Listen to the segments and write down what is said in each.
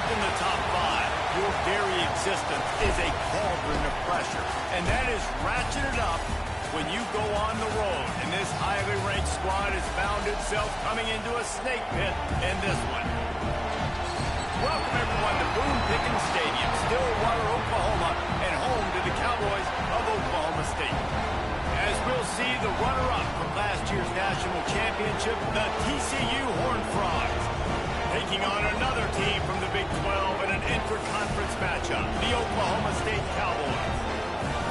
in the top 5. Your very existence is a cauldron of pressure, and that is ratcheted up when you go on the road. And this highly ranked squad has found itself coming into a snake pit in this one. Welcome, everyone, to Boone Pickens Stadium, Stillwater, Oklahoma, and home to the Cowboys of Oklahoma State. As we'll see, the runner-up from last year's national championship, the TCU Horned Frogs, taking on another team from the Big 12 in an intra-conference matchup, the Oklahoma State Cowboys.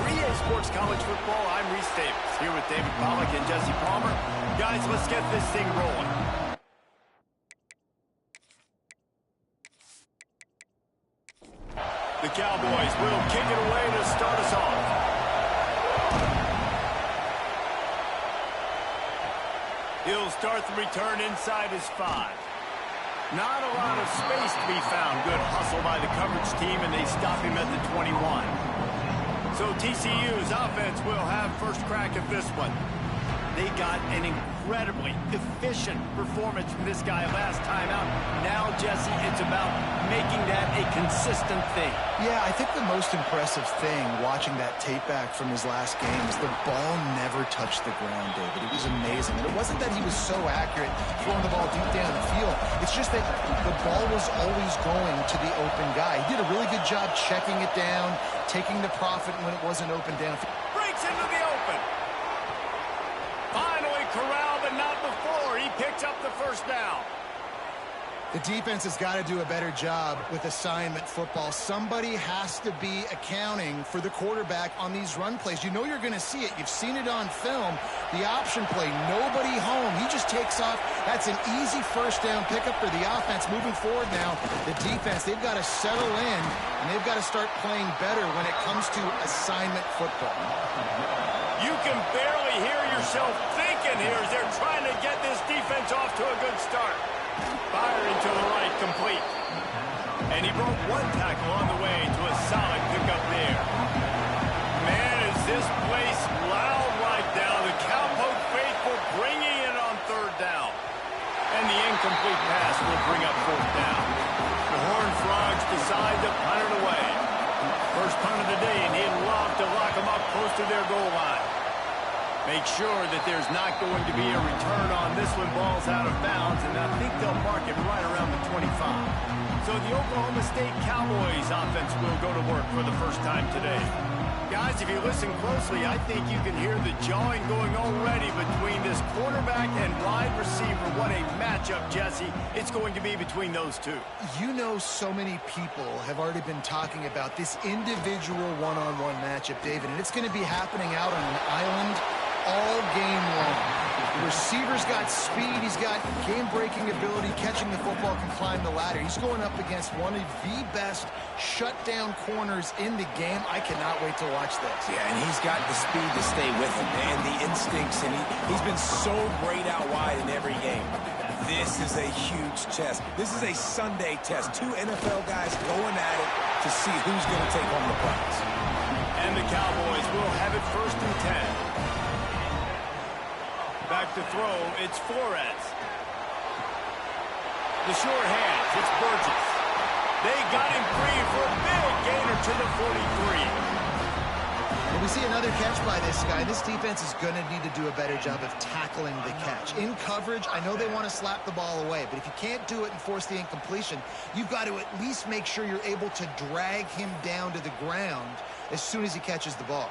For EA Sports College Football, I'm Reese Davis, here with David Pollack and Jesse Palmer. Guys, let's get this thing rolling. The Cowboys will kick it away to start us off. He'll start the return inside his 5. Not a lot of space to be found. Good hustle by the coverage team, and they stop him at the 21. So TCU's offense will have first crack at this one. They got an incredibly efficient performance from this guy last time out. Now, Jesse, it's about making that a consistent thing. Yeah, I think the most impressive thing watching that tape back from his last game is the ball never touched the ground, David. It was amazing. And it wasn't that he was so accurate throwing the ball deep down the field. It's just that the ball was always going to the open guy. He did a really good job checking it down, taking the profit when it wasn't open down. Breaks into the open. Finally corralled, but not before. He picks up the first down. The defense has got to do a better job with assignment football. Somebody has to be accounting for the quarterback on these run plays. You know you're going to see it. You've seen it on film. The option play, nobody home. He just takes off. That's an easy first down pickup for the offense. Moving forward now, the defense, they've got to settle in, and they've got to start playing better when it comes to assignment football. You can barely hear yourself thinking here as they're trying to get this defense off to a good start. Firing to the right, complete. And he broke one tackle on the way to a solid pickup there. Man, is this place loud right now. The Cowpoke faithful bringing it on third down. And the incomplete pass will bring up fourth down. The Horned Frogs decide to punt it away. First punt of the day, and he'd love to lock them up close to their goal line. Make sure that there's not going to be a return on this one. Ball's out of bounds, and I think they'll mark it right around the 25. So the Oklahoma State Cowboys offense will go to work for the first time today. Guys, if you listen closely, I think you can hear the jawing going already between this quarterback and wide receiver. What a matchup, Jesse. It's going to be between those two. You know, so many people have already been talking about this individual one-on-one matchup, David, and it's going to be happening out on an island all game long. The receiver's got speed. He's got game-breaking ability, catching the football, can climb the ladder. He's going up against one of the best shutdown corners in the game. I cannot wait to watch this. Yeah, and he's got the speed to stay with him, and the instincts, and he's been so great out wide in every game. This is a huge test. This is a Sunday test. Two NFL guys going at it to see who's going to take home the prize. And the Cowboys will have it 1st and 10. Back to throw, it's Flores. The sure hands, it's Burgess. They got him free for a big gainer to the 43. When we see another catch by this guy, this defense is going to need to do a better job of tackling the catch. In coverage, I know they want to slap the ball away, but if you can't do it and force the incompletion, you've got to at least make sure you're able to drag him down to the ground as soon as he catches the ball.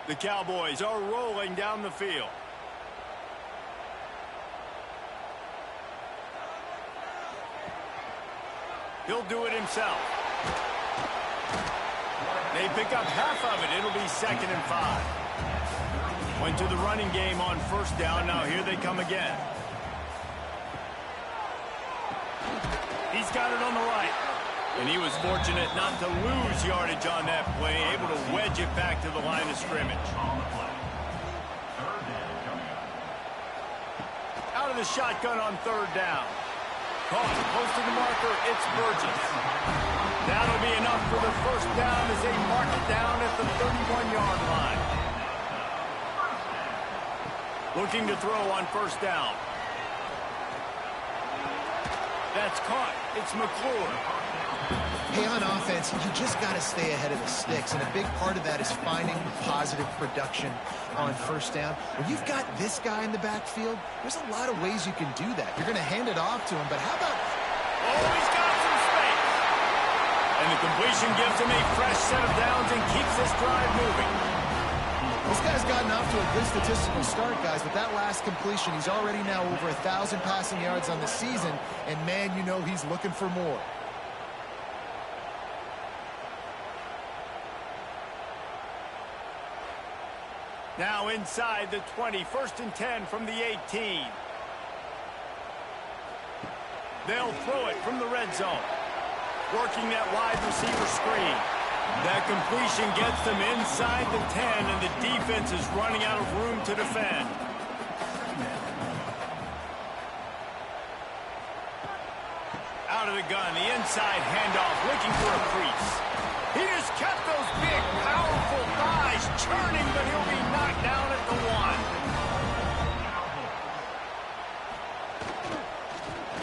The Cowboys are rolling down the field. He'll do it himself. They pick up half of it. It'll be 2nd and 5. Went to the running game on first down. Now here they come again. He's got it on the right. And he was fortunate not to lose yardage on that play, able to wedge it back to the line of scrimmage. Out of the shotgun on third down. Caught close to the marker, it's Burgess. That'll be enough for the first down as they mark it down at the 31-yard line. Looking to throw on first down. That's caught. It's McClure. Hey, on offense, you just got to stay ahead of the sticks, and a big part of that is finding positive production on first down. When you've got this guy in the backfield, there's a lot of ways you can do that. You're going to hand it off to him, but how about... Oh, he's got some space. And the completion gives him a fresh set of downs and keeps this drive moving. This guy's gotten off to a good statistical start, guys, but that last completion, he's already now over 1,000 passing yards on the season, and man, you know he's looking for more. Now inside the 20, 1st and 10 from the 18. They'll throw it from the red zone. Working that wide receiver screen. That completion gets them inside the 10, and the defense is running out of room to defend. Out of the gun, the inside handoff, looking for a crease. He just kept those big, powerful thighs churning, but he'll be knocked down at the 1.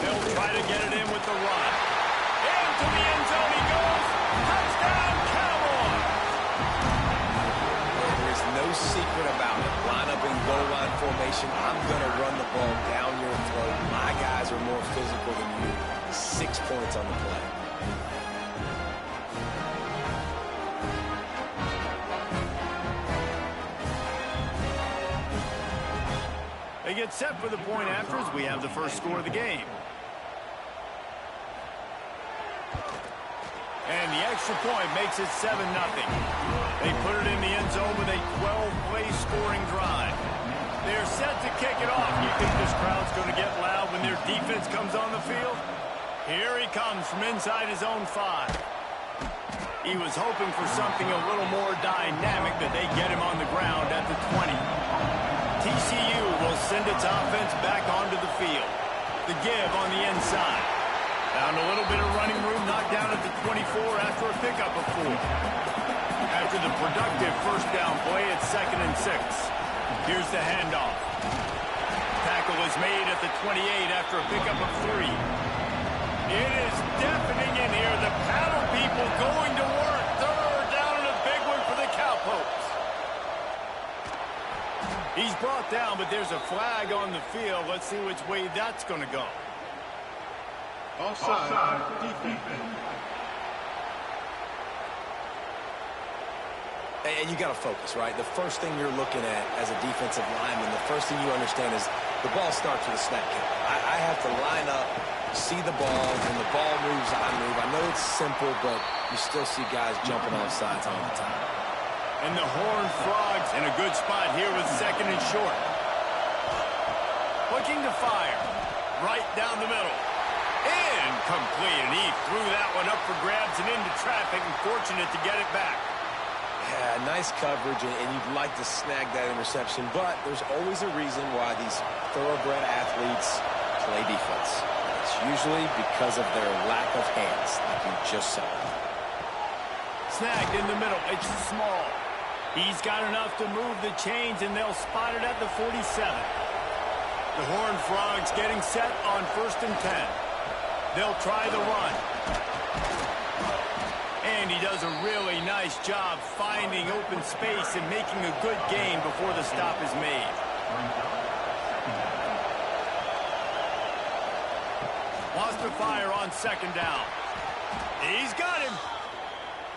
They'll try to get it in with the run. Into the end zone he goes. Touchdown, Cowboys! There is no secret about it. Line up in goal line formation. I'm going to run the ball down your throat. My guys are more physical than you. 6 points on the play. They get set for the point after as we have the first score of the game. And the extra point makes it 7-0. They put it in the end zone with a 12-play scoring drive. They're set to kick it off. You think this crowd's going to get loud when their defense comes on the field? Here he comes from inside his own 5. He was hoping for something a little more dynamic, but they get him on the ground at the 20. TCU will send its offense back onto the field. The give on the inside. Found a little bit of running room, knocked down at the 24 after a pickup of 4. After the productive first down play, it's 2nd and 6. Here's the handoff. Tackle is made at the 28 after a pickup of 3. It is deafening in here. The paddle people going to work. 3rd down and a big one for the Cowboys. He's brought down, but there's a flag on the field. Let's see which way that's going to go. Offside, defense. And you got to focus, right? The first thing you're looking at as a defensive lineman, the first thing you understand is the ball starts with a snap kick. I have to line up, see the ball. When the ball moves, I move. I know it's simple, but you still see guys jumping off sides all the time. And the Horned Frogs in a good spot here with 2nd and short. Looking to fire. Right down the middle. Incomplete, and he threw that one up for grabs and into traffic, and fortunate to get it back. Yeah, nice coverage, and you'd like to snag that interception, but there's always a reason why these thoroughbred athletes play defense. It's usually because of their lack of hands, like you just saw. Snagged in the middle. It's small. He's got enough to move the chains, and they'll spot it at the 47. The Horned Frogs getting set on 1st and 10. They'll try the run. And he does a really nice job finding open space and making a good gain before the stop is made. Wants to fire on 2nd down. He's got him.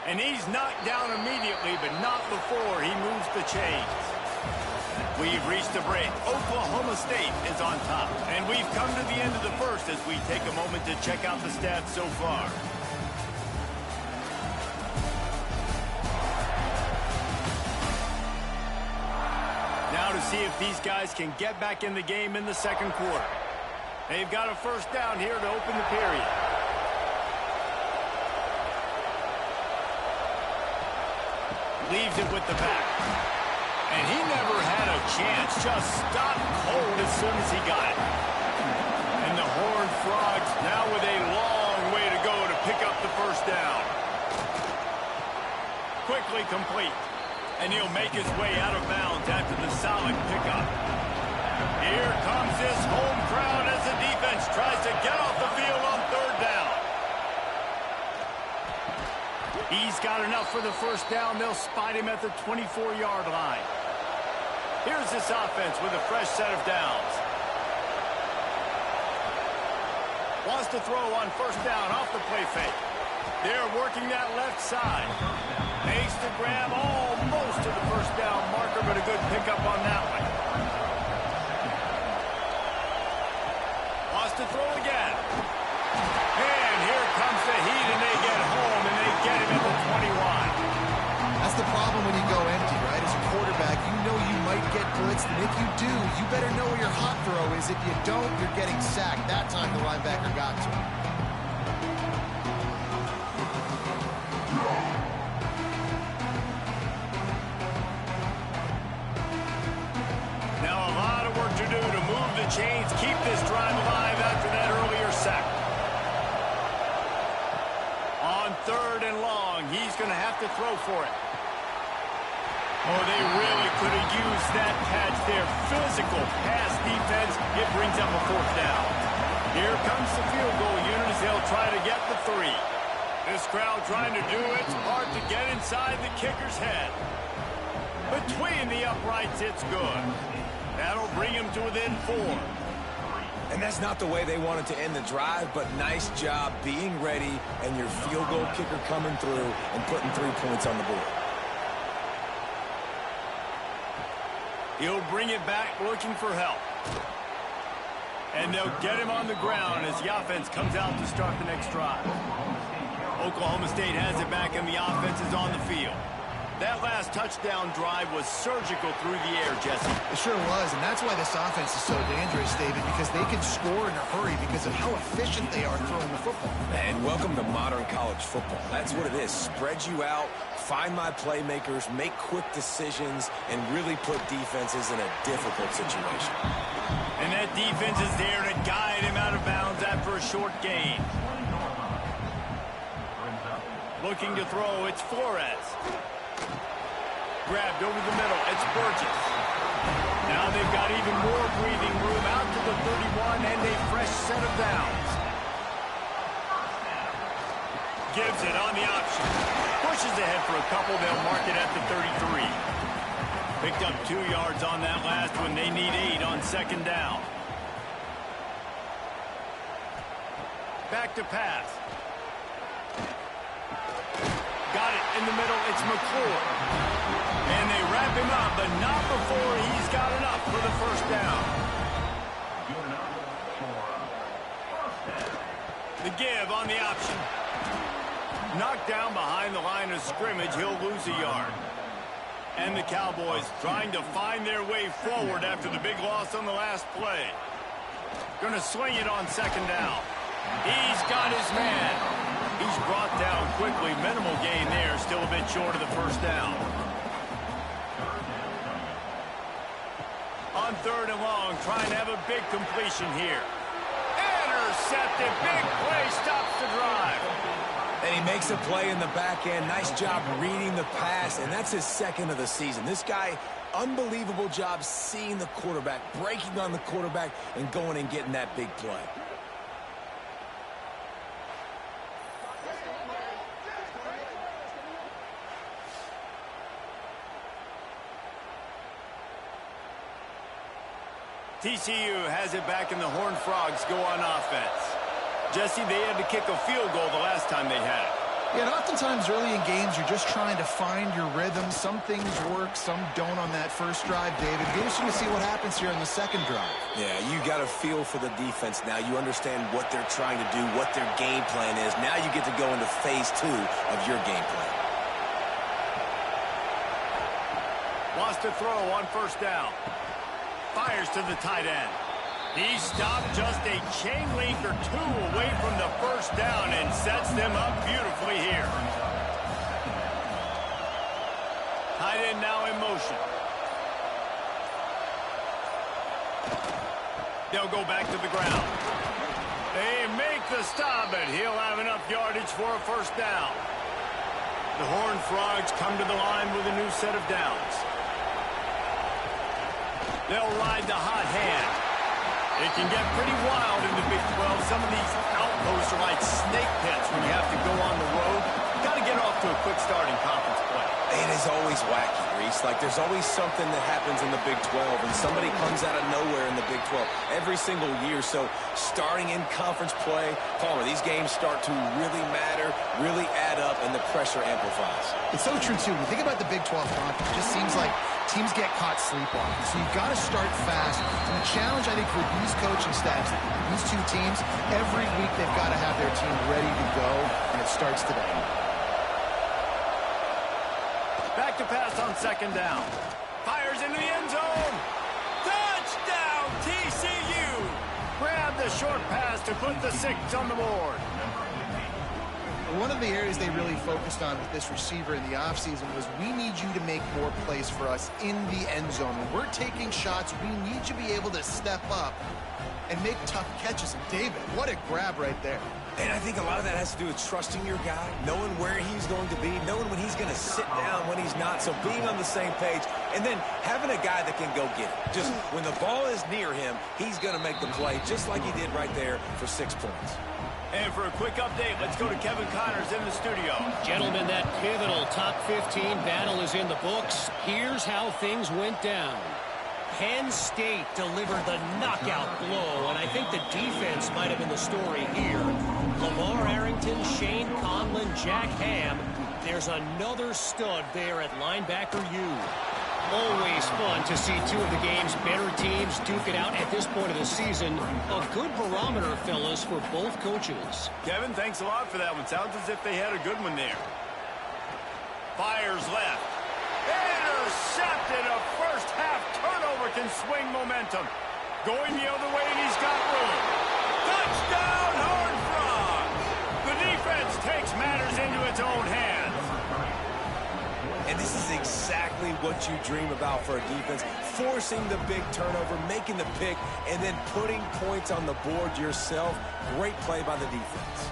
And he's knocked down immediately, but not before he moves the chains. We've reached the break. Oklahoma State is on top. And we've come to the end of the first as we take a moment to check out the stats so far. Now to see if these guys can get back in the game in the 2nd quarter. They've got a first down here to open the period. Leaves it with the back. And he never had a chance. Just stopped cold as soon as he got it. And the Horned Frogs now with a long way to go to pick up the first down. quickly complete. And he'll make his way out of bounds after the solid pickup. Here comes this home crowd as the defense tries to get off the field on third down. He's got enough for the first down. They'll spot him at the 24-yard line. Here's this offense with a fresh set of downs. Wants to throw on first down off the play fake. They're working that left side. Makes the grab almost to the first down marker, but a good pickup on that one. Wants to throw again. And here comes the heat, and they get home, and they get him at the 21. That's the problem when you go empty, right? As a quarterback, you know you might get blitzed, and if you do, you better know where your hot throw is. If you don't, you're getting sacked. That time the linebacker got to him. Now a lot of work to do to move the chains, keep this drive alive after that earlier sack. On third and long, he's going to have to throw for it. Oh, they really could have used that patch there. Physical pass defense. It brings up a fourth down. Here comes the field goal unit as they'll try to get the 3. This crowd trying to do its part to get inside the kicker's head. Between the uprights, it's good. That'll bring him to within 4. And that's not the way they wanted to end the drive, but nice job being ready and your field goal kicker coming through and putting 3 points on the board. He'll bring it back looking for help. And they'll get him on the ground as the offense comes out to start the next drive. Oklahoma State has it back and the offense is on the field. That last touchdown drive was surgical through the air, Jesse. It sure was, and that's why this offense is so dangerous, David, because they can score in a hurry because of how efficient they are throwing the football. And welcome to modern college football. That's what it is. Spread you out, find my playmakers, make quick decisions, and really put defenses in a difficult situation. And that defense is there to guide him out of bounds after a short gain. Looking to throw, it's Flores. Grabbed over the middle, it's Burgess. Now they've got even more breathing room out to the 31 and a fresh set of downs. Gives it on the option. Pushes ahead for a couple, they'll mark it at the 33. Picked up 2 yards on that last one. They need 8 on second down. Back to pass. Got it in the middle, it's McClure. And they wrap him up, but not before he's got enough for the first down. The give on the option. Knocked down behind the line of scrimmage, he'll lose a yard. And the Cowboys trying to find their way forward after the big loss on the last play. Going to swing it on second down. He's got his man. He's brought down quickly. Minimal gain there, still a bit short of the first down. On third and long, trying to have a big completion here. Intercepted, big play, stops the drive. And he makes a play in the back end. Nice job reading the pass, and that's his second of the season. This guy, unbelievable job seeing the quarterback, breaking on the quarterback, and going and getting that big play. TCU has it back, and the Horned Frogs go on offense. Jesse, they had to kick a field goal the last time they had it. Yeah, and oftentimes early in games, you're just trying to find your rhythm. Some things work, some don't on that first drive, David. It'll be interesting to see what happens here on the second drive. Yeah, you got a feel for the defense now. You understand what they're trying to do, what their game plan is. Now you get to go into phase 2 of your game plan. Wants to throw on first down. Fires to the tight end. He stopped just a chain link or 2 away from the first down and sets them up beautifully here. Tight end now in motion. They'll go back to the ground. They make the stop, but he'll have enough yardage for a first down. The Horned Frogs come to the line with a new set of downs. They'll ride the hot hand. It can get pretty wild in the Big 12. Some of these outposts are like snake pits when you have to go on the road. You got to get off to a quick start in conference play. It is always wacky, Reese. Like, there's always something that happens in the Big 12, and somebody comes out of nowhere in the Big 12 every single year. So starting in conference play, Palmer, these games start to really matter, really add up, and the pressure amplifies. It's so true, too. When you think about the Big 12 conference, it just seems like teams get caught sleepwalking. So you've got to start fast. And the challenge, I think, for these coaching staffs, these two teams, every week they've got to have their team ready to go, and it starts today. Back to pass on second down. Fires into the end zone. Touchdown, TCU. Grab the short pass to put the 6 on the board. One of the areas they really focused on with this receiver in the offseason was, we need you to make more plays for us in the end zone. When we're taking shots, we need you to be able to step up and make tough catches. And David, what a grab right there. And I think a lot of that has to do with trusting your guy, knowing where he's going to be, knowing when he's going to sit down, when he's not. So being on the same page, and then having a guy that can go get it. Just when the ball is near him, he's going to make the play, just like he did right there for 6 points. And for a quick update, let's go to Kevin Connors in the studio. Gentlemen, that pivotal top 15 battle is in the books. Here's how things went down. Penn State delivered the knockout blow, and I think the defense might have been the story here. Lamar Arrington, Shane Conlon, Jack Ham. There's another stud there at linebacker U. Always fun to see two of the game's better teams duke it out at this point of the season. A good barometer, fellas, for both coaches. Kevin, thanks a lot for that one. Sounds as if they had a good one there. Fires left. Intercepted. A first half turnover can swing momentum. Going the other way, and he's got room. Touchdown, Horned Frogs. The defense takes matters into its own hands. And this is exactly what you dream about for a defense. Forcing the big turnover, making the pick, and then putting points on the board yourself. Great play by the defense.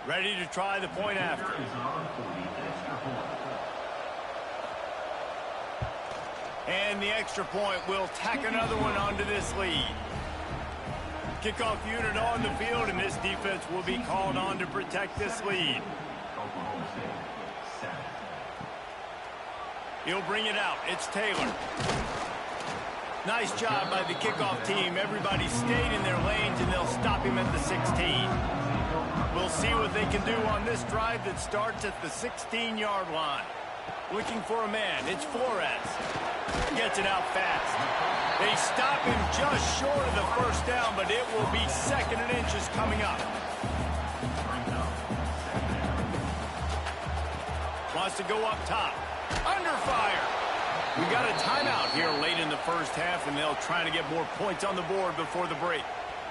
Ready to try the point after. And the extra point will tack another one onto this lead. Kickoff unit on the field, and this defense will be called on to protect this lead. He'll bring it out. It's Taylor. Nice job by the kickoff team. Everybody stayed in their lanes, and they'll stop him at the 16. We'll see what they can do on this drive that starts at the 16-yard line. Looking for a man. It's Flores. Gets it out fast. They stop him just short of the first down, but it will be 2nd and inches coming up. Wants to go up top. Under fire. We got a timeout here late in the first half, and they'll try to get more points on the board before the break.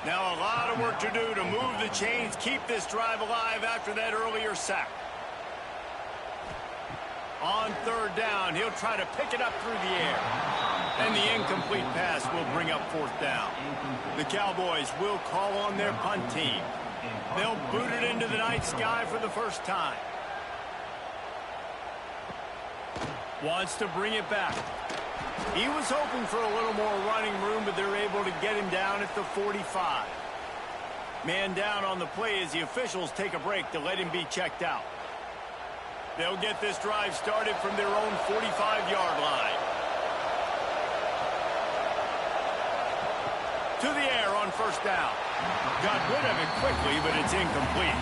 Now a lot of work to do to move the chains, keep this drive alive after that earlier sack. On 3rd down, he'll try to pick it up through the air. And the incomplete pass will bring up 4th down. The Cowboys will call on their punt team. They'll boot it into the night sky for the first time. Wants to bring it back. He was hoping for a little more running room, but they're able to get him down at the 45. Man down on the play as the officials take a break to let him be checked out. They'll get this drive started from their own 45-yard line. To the air on 1st down. Got rid of it quickly, but it's incomplete.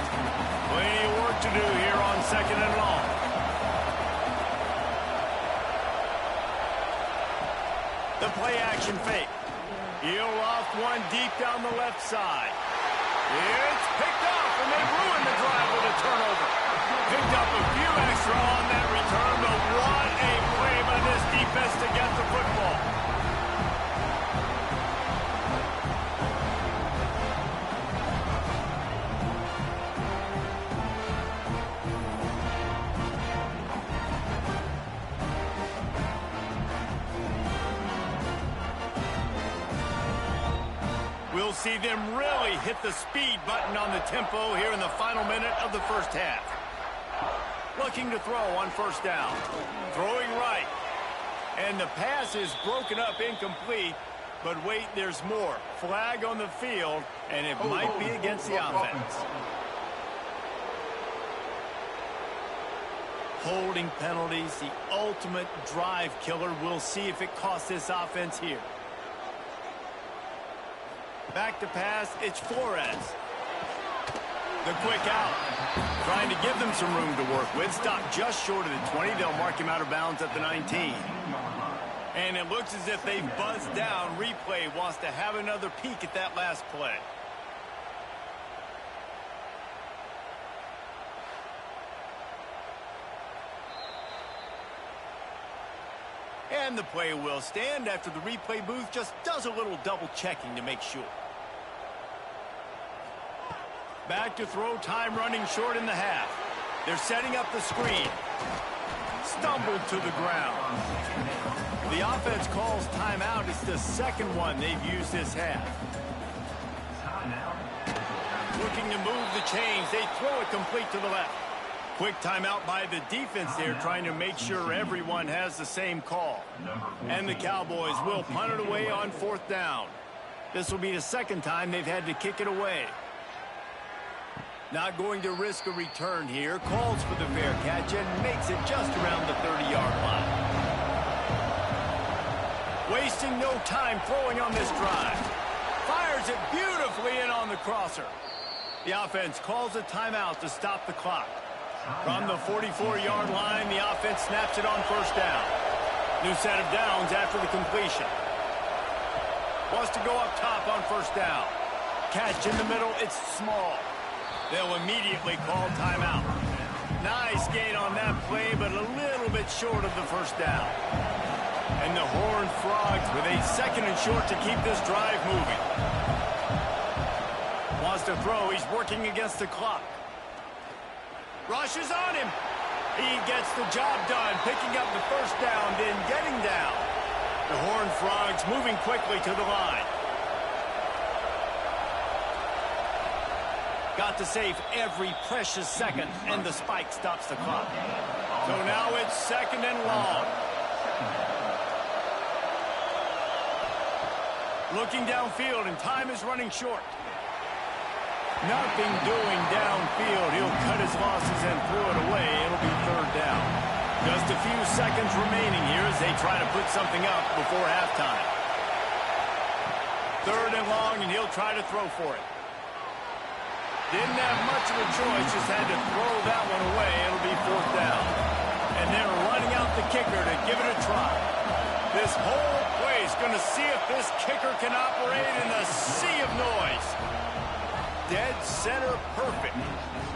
Plenty of work to do here on 2nd and long. The play-action fake. He'll loft one deep down the left side. It's picked off, and they ruin the drive with a turnover. Picked up a few extra on that return, but what a play by this defense to get the football. We'll see them really hit the speed button on the tempo here in the final minute of the first half. Looking to throw on first down. Throwing right. And the pass is broken up, incomplete. But wait, there's more. Flag on the field, and it might be against the offense. Holding penalties, the ultimate drive killer. We'll see if it costs this offense here. Back to pass, it's Flores. The quick out. Trying to give them some room to work with. Stopped just short of the 20. They'll mark him out of bounds at the 19. And it looks as if they've buzzed down. Replay wants to have another peek at that last play. And the play will stand after the replay booth just does a little double checking to make sure. Back to throw, time running short in the half. They're setting up the screen. Stumbled to the ground. The offense calls timeout. It's the second one they've used this half. Looking to move the chains. They throw it complete to the left. Quick timeout by the defense there, trying to make sure everyone has the same call. And the Cowboys will punt it away on fourth down. This will be the second time they've had to kick it away. Not going to risk a return here. Calls for the fair catch and makes it just around the 30-yard line. Wasting no time throwing on this drive. Fires it beautifully in on the crosser. The offense calls a timeout to stop the clock. From the 44-yard line, the offense snaps it on first down. New set of downs after the completion. Wants to go up top on first down. Catch in the middle, it's small. They'll immediately call timeout. Nice gain on that play, but a little bit short of the first down. And the Horned Frogs with a second and short to keep this drive moving. Wants to throw, he's working against the clock. Rushes on him. He gets the job done, picking up the first down, then getting down. The Horned Frogs moving quickly to the line. Got to save every precious second, and the spike stops the clock. So now it's second and long. Looking downfield, and time is running short. Nothing doing downfield. He'll cut his losses and throw it away. It'll be third down. Just a few seconds remaining here as they try to put something up before halftime. Third and long, and he'll try to throw for it. Didn't have much of a choice, just had to throw that one away. It'll be fourth down. And they're running out the kicker to give it a try. This whole place going to see if this kicker can operate in the sea of noise. Dead center perfect.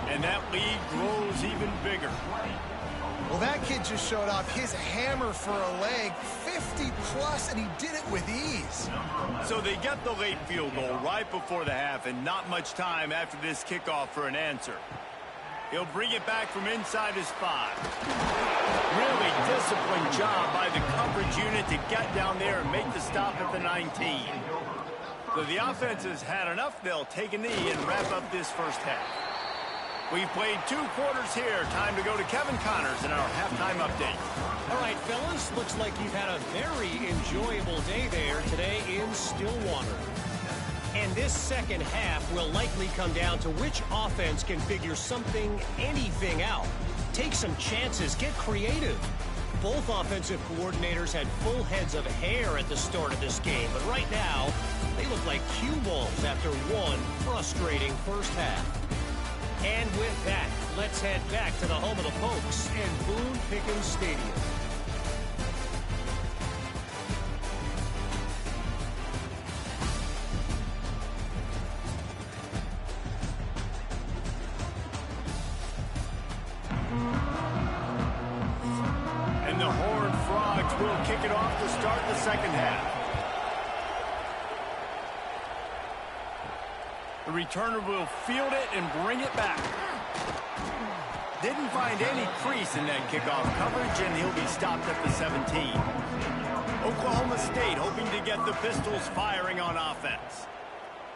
And that lead grows even bigger. Well, that kid just showed off his hammer for a leg, 50-plus, and he did it with ease. So they get the late field goal right before the half, and not much time after this kickoff for an answer. He'll bring it back from inside his 5. Really disciplined job by the coverage unit to get down there and make the stop at the 19. So the offense has had enough. They'll take a knee and wrap up this first half. We've played 2 quarters here. Time to go to Kevin Connors in our halftime update. All right, fellas, looks like you've had a very enjoyable day there today in Stillwater. And this second half will likely come down to which offense can figure something, anything out. Take some chances, get creative. Both offensive coordinators had full heads of hair at the start of this game, but right now, they look like cue balls after one frustrating first half. And with that, let's head back to the home of the Pokes in Boone Pickens Stadium. And the Horned Frogs will kick it off to start the second half. The returner will field it and bring it back. Didn't find any crease in that kickoff coverage, and he'll be stopped at the 17. Oklahoma State hoping to get the Pistols firing on offense.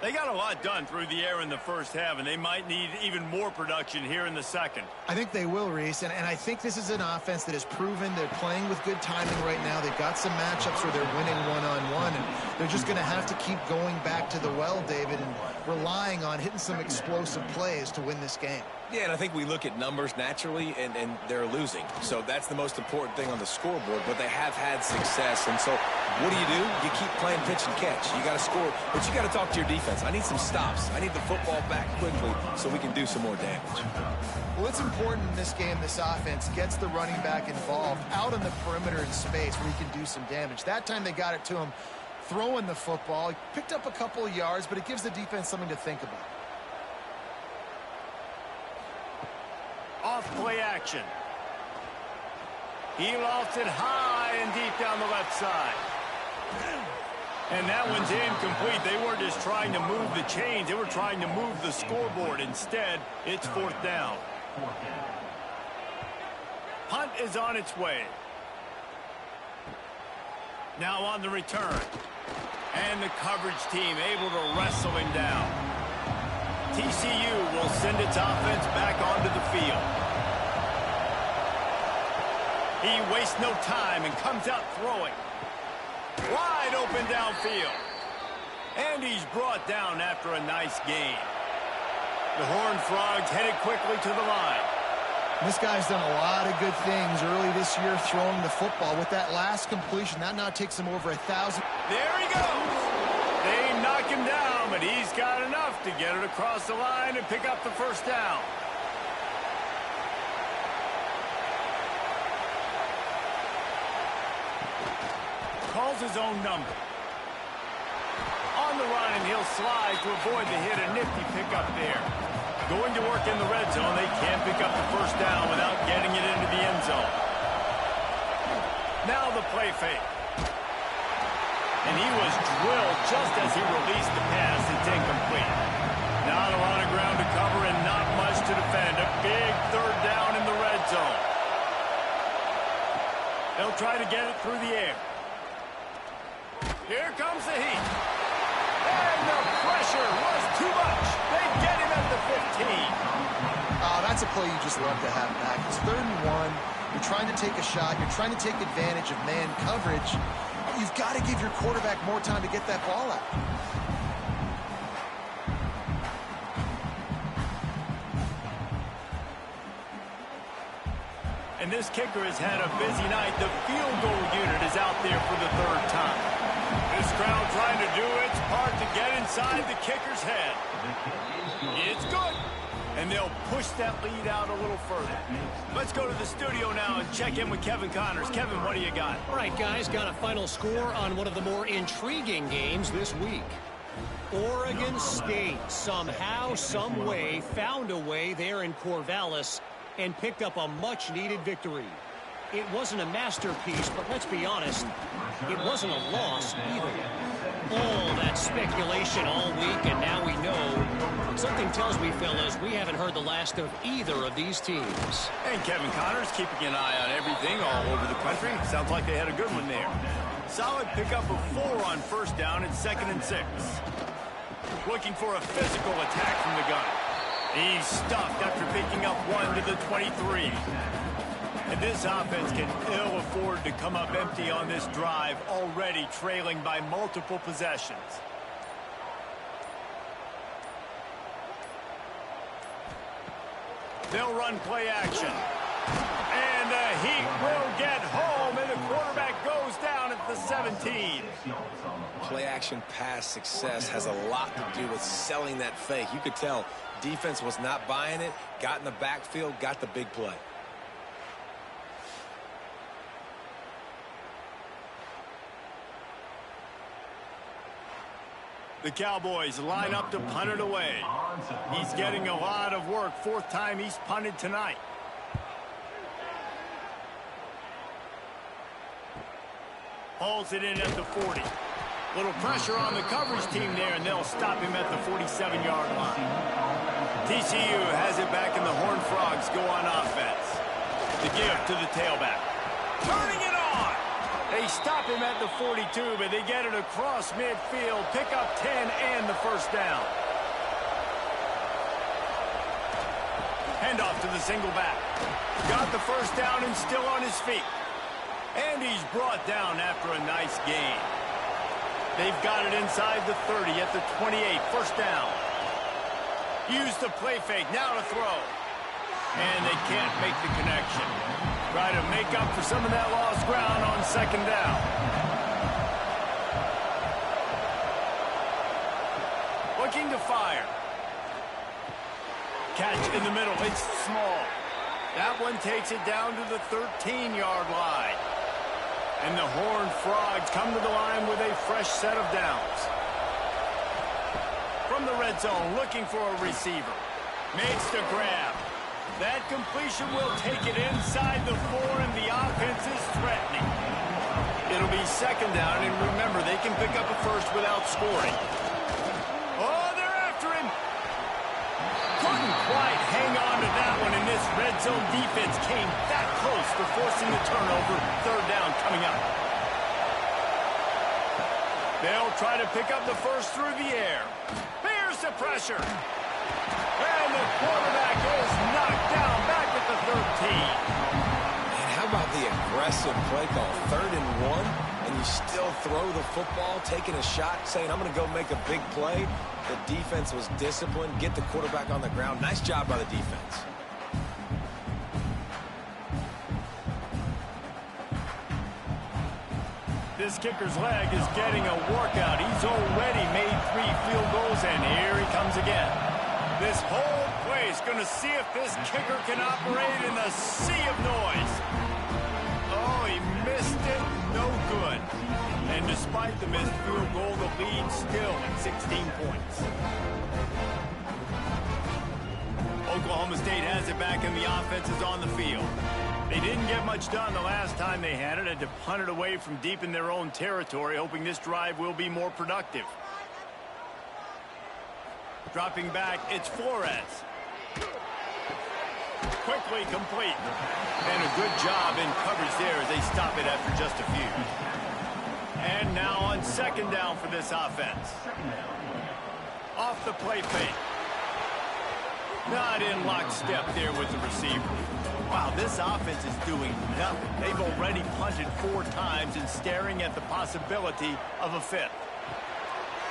They got a lot done through the air in the first half, and they might need even more production here in the second. I think they will, Reese, and I think this is an offense that has proven they're playing with good timing right now. They've got some matchups where they're winning one-on-one, and they're just going to have to keep going back to the well, David, and relying on hitting some explosive plays to win this game. Yeah, and I think we look at numbers naturally, and they're losing. So that's the most important thing on the scoreboard, but they have had success. And so what do? You keep playing pitch and catch. You got to score, but you got to talk to your defense. I need some stops. I need the football back quickly so we can do some more damage. Well, it's important in this game this offense gets the running back involved out on the perimeter in space where he can do some damage. That time they got it to him throwing the football. He picked up a couple of yards, but it gives the defense something to think about. Off play action. He lofts it high and deep down the left side. And that one's incomplete. They weren't just trying to move the chains. They were trying to move the scoreboard. Instead, it's fourth down. Punt is on its way. Now on the return. And the coverage team able to wrestle him down. TCU will send its offense back onto the field. He wastes no time and comes out throwing. Wide open downfield. And he's brought down after a nice gain. The Horned Frogs headed quickly to the line. This guy's done a lot of good things early this year throwing the football. With that last completion, that now takes him over 1,000. There he goes. They knock him down, but he's got enough to get it across the line and pick up the first down. Calls his own number. On the run, and he'll slide to avoid the hit. A nifty pickup there. Going to work in the red zone. They can't pick up the first down without getting it into the end zone. Now the play fake. And he was drilled just as he released the pass. It's incomplete. Not a lot of ground to cover and not much to defend. A big third down in the red zone. They'll try to get it through the air. Here comes the heat. And the pressure was too much. They get him at the 15. Oh, that's a play you just love to have back. It's 3rd and 1. You're trying to take a shot. You're trying to take advantage of man coverage. You've got to give your quarterback more time to get that ball out. And this kicker has had a busy night. The field goal unit is out there for the 3rd time. This crowd trying to do its part to get inside the kicker's head. It's good. And they'll push that lead out a little further. Let's go to the studio now and check in with Kevin Connors. Kevin, what do you got? All right, guys, got a final score on one of the more intriguing games this week. Oregon State somehow, some way, found a way there in Corvallis and picked up a much-needed victory. It wasn't a masterpiece, but let's be honest, it wasn't a loss either. All that speculation all week, and now we know. Something tells me, fellas, we haven't heard the last of either of these teams. And Kevin Connors keeping an eye on everything all over the country. Sounds like they had a good one there. Solid pickup of 4 on first down and 2nd and 6. Looking for a physical attack from the gun. He's stuffed after picking up 1 to the 23. And this offense can ill afford to come up empty on this drive, already trailing by multiple possessions. They'll run play action. And the Heat will get home, and the quarterback goes down at the 17. Play action pass success has a lot to do with selling that fake. You could tell defense was not buying it, got in the backfield, got the big play. The Cowboys line up to punt it away. He's getting a lot of work. 4th time he's punted tonight. Hauls it in at the 40. Little pressure on the coverage team there, and they'll stop him at the 47-yard line. TCU has it back, and the Horned Frogs go on offense. The give to the tailback. Turning it on. They stop him at the 42, but they get it across midfield, pick up 10 and the first down. Handoff to the single back. Got the first down and still on his feet. And he's brought down after a nice gain. They've got it inside the 30 at the 28, first down. Use the play fake, now to throw. And they can't make the connection. Try to make up for some of that lost ground on second down. Looking to fire. Catch in the middle, it's small. That one takes it down to the 13-yard line. And the Horned Frogs come to the line with a fresh set of downs. From the red zone, looking for a receiver. Makes the grab. That completion will take it inside the 4, and the offense is threatening. It'll be second down, and remember, they can pick up a first without scoring. Oh, they're after him. Couldn't quite hang on to that one, and this red zone defense came that close to forcing the turnover. Third down coming up. They'll try to pick up the first through the air. Here's the pressure. And the quarterback is knocked down back at the 13. And how about the aggressive play call? 3rd and 1, and you still throw the football, taking a shot, saying, I'm going to go make a big play. The defense was disciplined, get the quarterback on the ground. Nice job by the defense. This kicker's leg is getting a workout. He's already made 3 field goals, and here he comes again. This whole play is going to see if this kicker can operate in a sea of noise. Oh, he missed it. No good. And despite the missed field goal, the lead still at 16 points. Oklahoma State has it back, and the offense is on the field. They didn't get much done the last time they had it. Had to punt it away from deep in their own territory, hoping this drive will be more productive. Dropping back, it's Flores. Quickly complete. And a good job in coverage there as they stop it after just a few. And now on second down for this offense. Off the play fake. Not in lockstep there with the receiver. Wow, this offense is doing nothing. They've already punted 4 times and staring at the possibility of a 5th.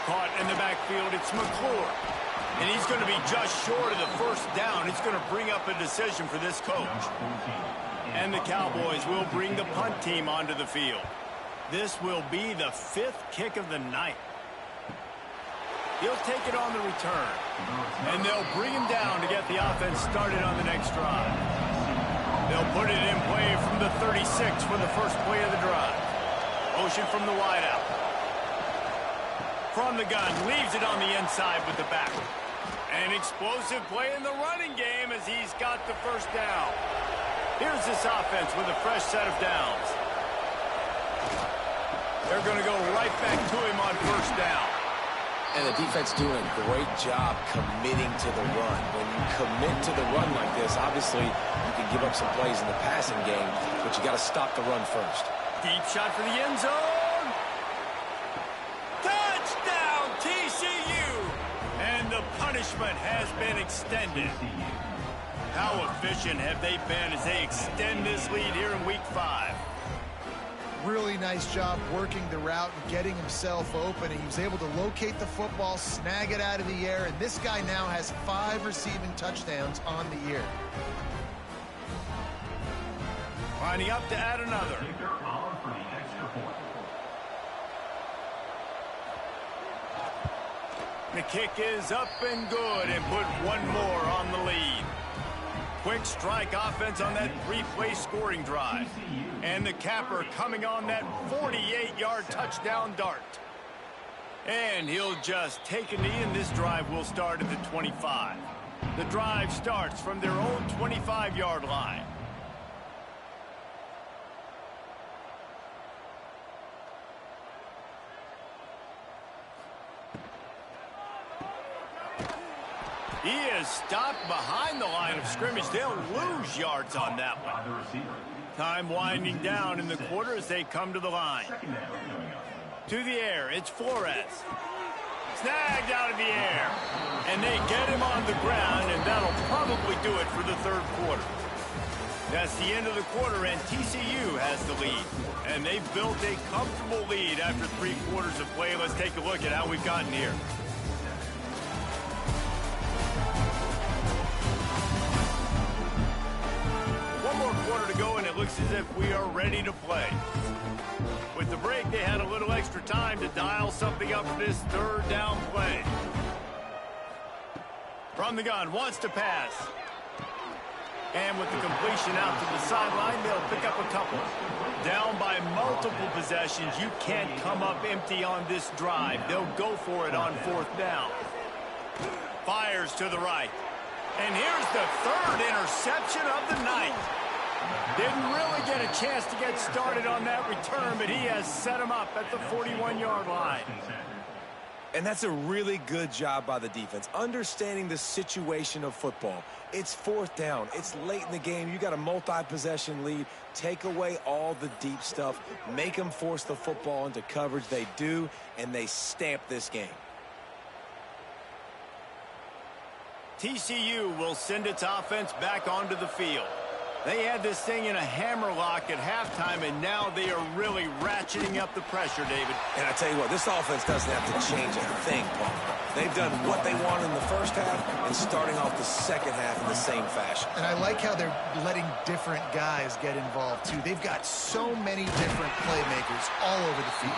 Caught in the backfield, it's McClure. And he's going to be just short of the first down. It's going to bring up a decision for this coach. And the Cowboys will bring the punt team onto the field. This will be the 5th kick of the night. He'll take it on the return. And they'll bring him down to get the offense started on the next drive. They'll put it in play from the 36 for the first play of the drive. Motion from the wideout. From the gun, leaves it on the inside with the back. An explosive play in the running game as he's got the first down. Here's this offense with a fresh set of downs. They're going to go right back to him on first down. And the defense doing a great job committing to the run. When you commit to the run like this, obviously you can give up some plays in the passing game, but you got to stop the run first. Deep shot for the end zone. Touchdown, TCU! And the punishment has been extended. How efficient have they been as they extend this lead here in Week 5? Really nice job working the route and getting himself open. He was able to locate the football, snag it out of the air, and this guy now has 5 receiving touchdowns on the year. Lining up to add another. The kick is up and good and put one more on the lead. Quick strike offense on that 3-play scoring drive. And the capper coming on that 48-yard touchdown dart. And he'll just take a knee, and this drive will start at the 25. The drive starts from their own 25-yard line. He is stopped behind the line of scrimmage. They'll lose yards on that one. Time winding down in the quarter as they come to the line. To the air, it's Flores. Snagged out of the air. And they get him on the ground, and that'll probably do it for the third quarter. That's the end of the quarter, and TCU has the lead. And they've built a comfortable lead after 3 quarters of play. Let's take a look at how we've gotten here. One more quarter to go, and it looks as if we are ready to play. With the break, they had a little extra time to dial something up for this third down play. From the gun, wants to pass. And with the completion out to the sideline, they'll pick up a couple. Down by multiple possessions, you can't come up empty on this drive. They'll go for it on 4th down. Fires to the right. And here's the 3rd interception of the night. Didn't really get a chance to get started on that return, but he has set him up at the 41-yard line. And that's a really good job by the defense, understanding the situation of football. It's 4th down. It's late in the game. You got a multi-possession lead. Take away all the deep stuff. Make them force the football into coverage. They do, and they stamp this game. TCU will send its offense back onto the field. They had this thing in a hammerlock at halftime, and now they are really ratcheting up the pressure, David. And I tell you what, this offense doesn't have to change a thing, Paul. They've done what they want in the first half and starting off the second half in the same fashion. And I like how they're letting different guys get involved, too. They've got so many different playmakers all over the field.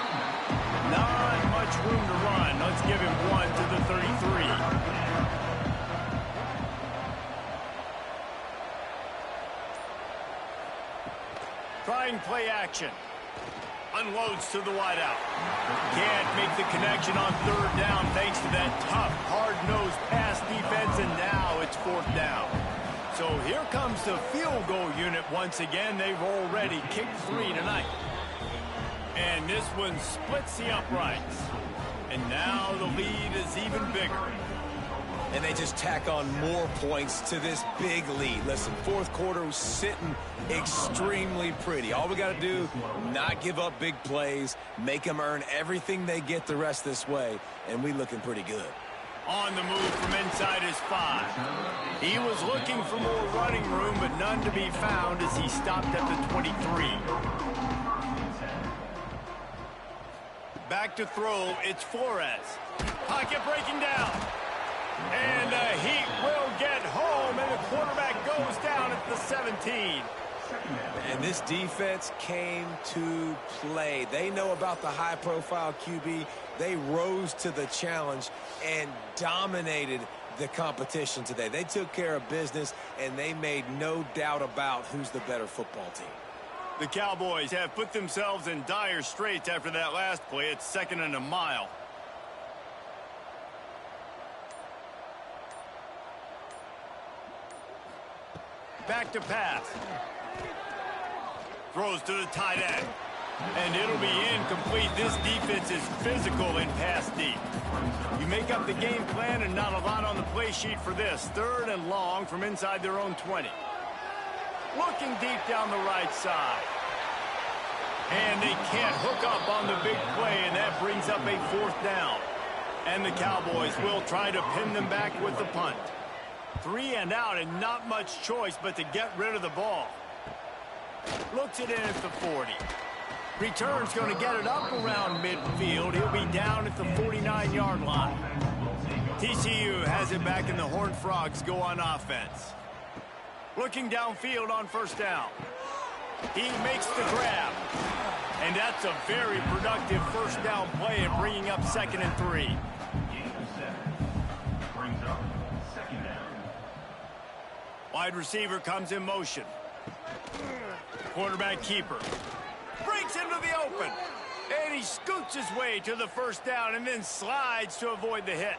Not much room to run. Let's give him one to the 33. Trying play action. Unloads to the wideout. Can't make the connection on 3rd down thanks to that tough, hard-nosed pass defense, and now it's 4th down. So here comes the field goal unit once again. They've already kicked 3 tonight. And this one splits the uprights. And now the lead is even bigger. And they just tack on more points to this big lead. Listen, 4th quarter was sitting extremely pretty. All we got to do, not give up big plays, make them earn everything they get the rest this way, and we looking pretty good. On the move from inside his 5. He was looking for more running room, but none to be found as he stopped at the 23. Back to throw, it's Flores. Pocket breaking down. And the Heat will get home, and the quarterback goes down at the 17. And this defense came to play. They know about the high-profile QB. They rose to the challenge and dominated the competition today. They took care of business, and they made no doubt about who's the better football team. The Cowboys have put themselves in dire straits after that last play. It's 2nd and a mile. Back to pass. Throws to the tight end. And it'll be incomplete. This defense is physical in pass deep. You make up the game plan and not a lot on the play sheet for this. 3rd and long from inside their own 20. Looking deep down the right side. And they can't hook up on the big play, and that brings up a 4th down. And the Cowboys will try to pin them back with the punt. 3 and out, and not much choice but to get rid of the ball. Looks it in at the 40. Return's going to get it up around midfield. He'll be down at the 49-yard line. TCU has it back, and the Horned Frogs go on offense. Looking downfield on 1st down. He makes the grab. And that's a very productive 1st down play and bringing up 2nd and 3. Wide receiver comes in motion. Quarterback keeper. Breaks into the open. And he scoots his way to the 1st down and then slides to avoid the hit.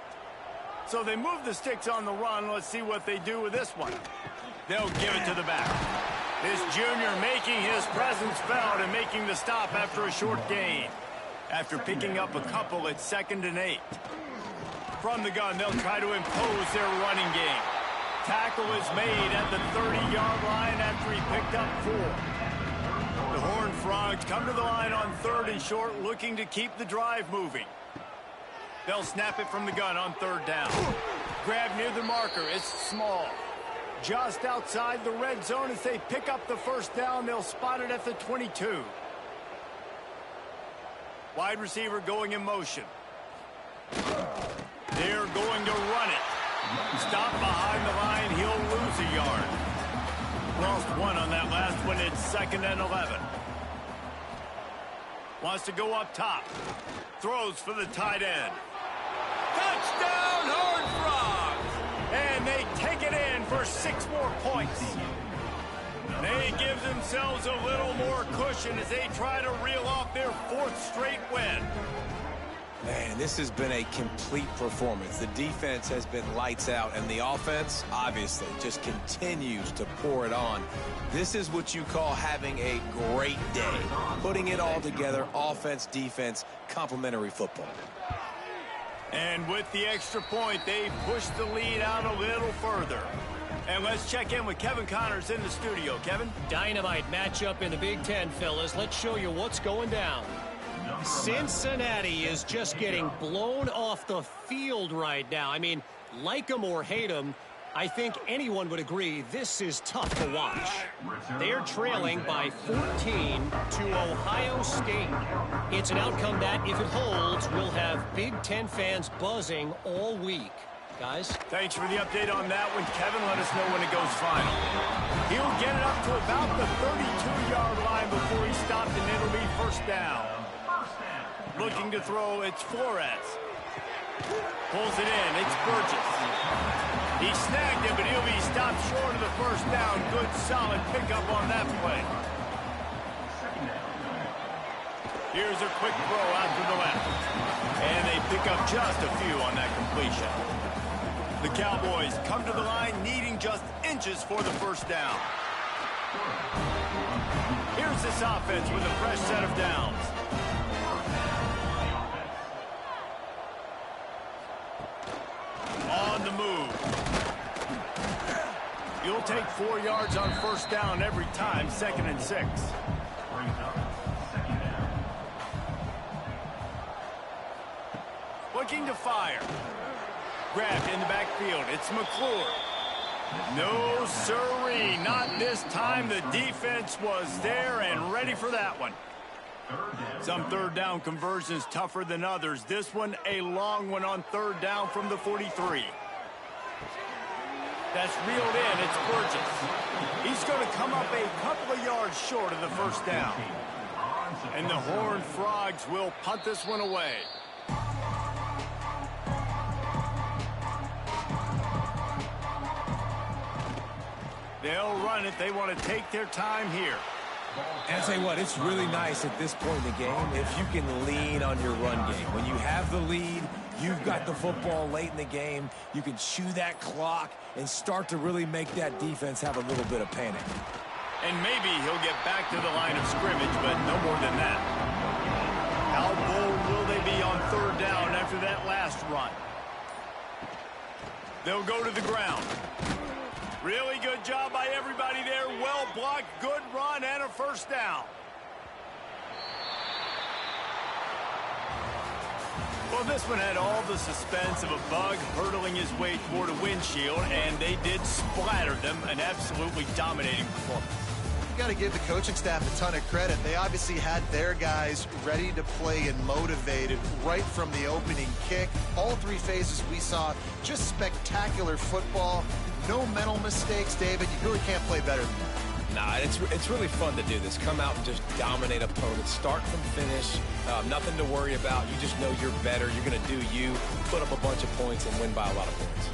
So they move the sticks on the run. Let's see what they do with this one. They'll give it to the back. This junior making his presence felt and making the stop after a short gain. After picking up a couple, it's 2nd and 8. From the gun, they'll try to impose their running game. tackle is made at the 30-yard line after he picked up 4. The Horned Frogs come to the line on 3rd and short, looking to keep the drive moving. They'll snap it from the gun on 3rd down. Grab near the marker. It's small. Just outside the red zone as they pick up the 1st down. They'll spot it at the 22. Wide receiver going in motion. They're going to run it. Stop behind the line. He'll lose a yard. Lost 1 on that last one. It's 2nd and 11. Wants to go up top. Throws for the tight end. Touchdown, Horned Frogs! And they take it in for 6 more points. They give themselves a little more cushion as they try to reel off their 4th straight win. Man, this has been a complete performance. The defense has been lights out, and the offense, obviously, just continues to pour it on. This is what you call having a great day. Putting it all together, offense, defense, complementary football. And with the extra point, they push the lead out a little further. And let's check in with Kevin Connors in the studio. Kevin? Dynamite matchup in the Big Ten, fellas. Let's show you what's going down. Cincinnati is just getting blown off the field right now. I mean, like them or hate them, I think anyone would agree this is tough to watch. They're trailing by 14 to Ohio State. It's an outcome that, if it holds, will have Big Ten fans buzzing all week. Guys? Thanks for the update on that one. Kevin, let us know when it goes final. He'll get it up to about the 32-yard line before he stopped, and it'll be 1st down. Looking to throw, it's Flores. Pulls it in, it's Burgess. He snagged it, but he'll be stopped short of the 1st down. Good, solid pickup on that play. Here's a quick throw out to the left. And they pick up just a few on that completion. The Cowboys come to the line needing just inches for the 1st down. Here's this offense with a fresh set of downs. On the move. You'll take 4 yards on 1st down every time, 2nd and 6. Looking to fire. Grabbed in the backfield. It's McClure. No sirree, not this time. The defense was there and ready for that one. Some 3rd down conversions tougher than others. This one a long one on 3rd down from the 43. That's reeled in. It's Burgess. He's going to come up a couple of yards short of the 1st down. And the Horned Frogs will punt this one away. They'll run it. They want to take their time here. And I tell you what, it's really nice at this point in the game if you can lean on your run game. When you have the lead, you've got the football late in the game, you can chew that clock and start to really make that defense have a little bit of panic. And maybe he'll get back to the line of scrimmage, but no more than that. How bold will they be on 3rd down after that last run? They'll go to the ground. Really good job by everybody there. Well blocked, good run, and a 1st down. Well, this one had all the suspense of a bug hurtling his way toward a windshield, and they did splatter them. An absolutely dominating performance. You got to give the coaching staff a ton of credit. They obviously had their guys ready to play and motivated right from the opening kick. All 3 phases we saw, just spectacular football. No mental mistakes, David. You really can't play better than that. Nah, it's really fun to do this. Come out and just dominate opponents. Start from finish. Nothing to worry about. You just know you're better. You're going to do you, put up a bunch of points, and win by a lot of points.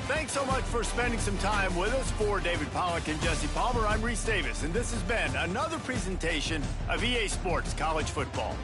Thanks so much for spending some time with us. For David Pollack and Jesse Palmer, I'm Reese Davis, and this has been another presentation of EA Sports College Football.